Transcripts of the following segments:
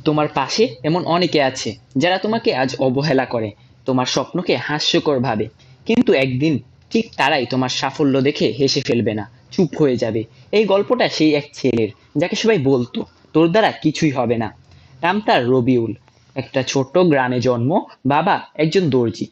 তোমার পাশে এমন অনেকে আছে যারা তোমাকে আজ অবহেলা করে, তোমার স্বপ্নকে হাস্যকর ভাবে, কিন্তু একদিন ঠিক তারাই তোমার সাফল্য দেখে হেসে ফেলবে না, চুপ হয়ে যাবে। এই গল্পটা সেই এক ছেলের যাকে সবাই বলতো তোর দ্বারা কিছুই হবে না। নাম তার রবিউল। একটা ছোট্ট গ্রামে জন্ম, বাবা একজন দর্জি।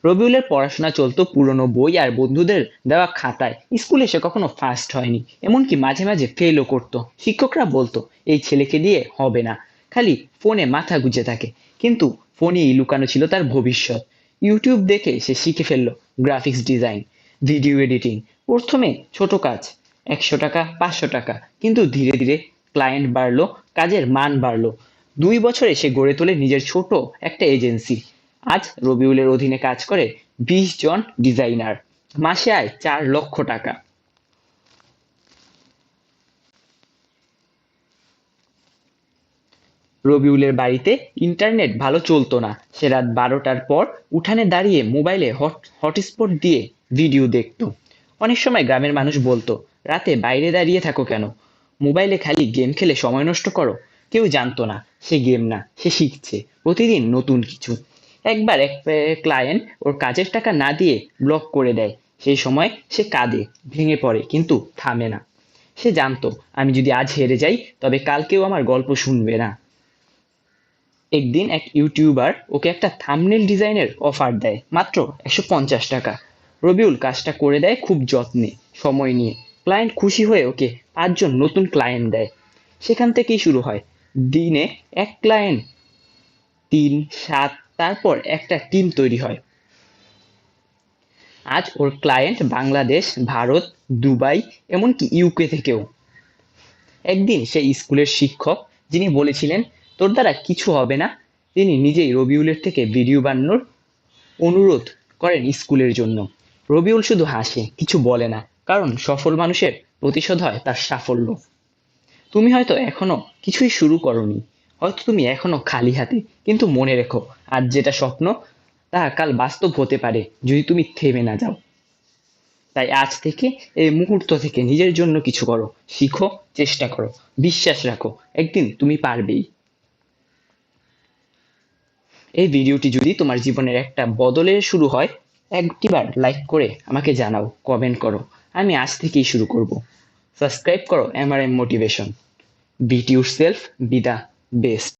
রবিউলের পড়াশোনা চলতো পুরনো বই আর বন্ধুদের দেওয়া খাতায়। স্কুলে সে কখনো ফার্স্ট হয়নি, এমনকি মাঝে মাঝে ফেলও করতো। শিক্ষকরা বলতো এই ছেলেকে দিয়ে হবে না, খালি ফোনে মাথা গুঁজে থাকে। কিন্তু ফোনেই লুকানো ছিল তার ভবিষ্যৎ। ইউটিউব দেখে সে শিখে ফেললো গ্রাফিক্স ডিজাইন, ভিডিও এডিটিং। প্রথমে ছোট কাজ, 100 টাকা 500 টাকা, কিন্তু ধীরে ধীরে ক্লায়েন্ট বাড়লো, কাজের মান বাড়লো। 2 বছরে সে গড়ে তোলে নিজের ছোট একটা এজেন্সি। আজ রবিউলের অধীনে কাজ করে 20 জন ডিজাইনার, মাসে আয় 4 লক্ষ টাকা। রবিউলের বাড়িতে ইন্টারনেট ভালো চলতো না। সে রাত 12টার পর উঠানে দাঁড়িয়ে মোবাইলে হটস্পট দিয়ে ভিডিও দেখতো। অনেক সময় গ্রামের মানুষ বলতো, রাতে বাইরে দাঁড়িয়ে থাকো কেন, মোবাইলে খালি গেম খেলে সময় নষ্ট করো। কেউ জানতো না সে গেম না, সে শিখছে প্রতিদিন নতুন কিছু। একবার এক ক্লায়েন্ট ওর কাজের টাকা না দিয়ে ব্লক করে দেয়। সেই সময় সে কাঁদে, ভেঙে পড়ে, কিন্তু থামে না। সে জানতো আমি যদি আজ হেরে যাই তবে কাল কেউ আমার গল্প শুনবে না। একদিন এক ইউটিউবার ওকে একটা থাম্বনেল ডিজাইনের অফার দেয়, মাত্র 150 টাকা। রবিউল কাজটা করে দেয় খুব যত্নে, সময় নিয়ে। ক্লায়েন্ট খুশি হয়ে ওকে 5 জন নতুন ক্লায়েন্ট দেয়। সেখান থেকেই শুরু হয় দিনে এক ক্লায়েন্ট, 3, 7, তারপর একটা টিম তৈরি হয়। আজ ওর ক্লায়েন্ট বাংলাদেশ, ভারত, দুবাই, এমনকি ইউকে থেকেও। একদিন সেই স্কুলের শিক্ষক, যিনি বলেছিলেন তোর দ্বারা কিছু হবে না, তিনি নিজেই রবিউলের থেকে ভিডিও বানানোর অনুরোধ করেন স্কুলের জন্য। রবিউল শুধু হাসে, কিছু বলে না, কারণ সফল মানুষের প্রতিশোধ হয় তার সাফল্য। তুমি হয়তো এখনো কিছুই শুরু করনি, হয়তো তুমি এখনো খালি হাতে, কিন্তু মনে রেখো আজ যেটা স্বপ্ন তা কাল বাস্তব হতে পারে যদি তুমি থেমে না যাও। তাই আজ থেকে, এই মুহূর্ত থেকে নিজের জন্য কিছু করো, শিখো, চেষ্টা করো, বিশ্বাস রাখো, একদিন তুমি পারবেই। এই ভিডিওটি যদি তোমার জীবনের একটা বদলের শুরু হয়, একটিবার লাইক করে আমাকে জানাও, কমেন্ট করো। আমি আজ থেকেই শুরু করব। সাবস্ক্রাইব করো MRM motivation. Beat yourself, be the best.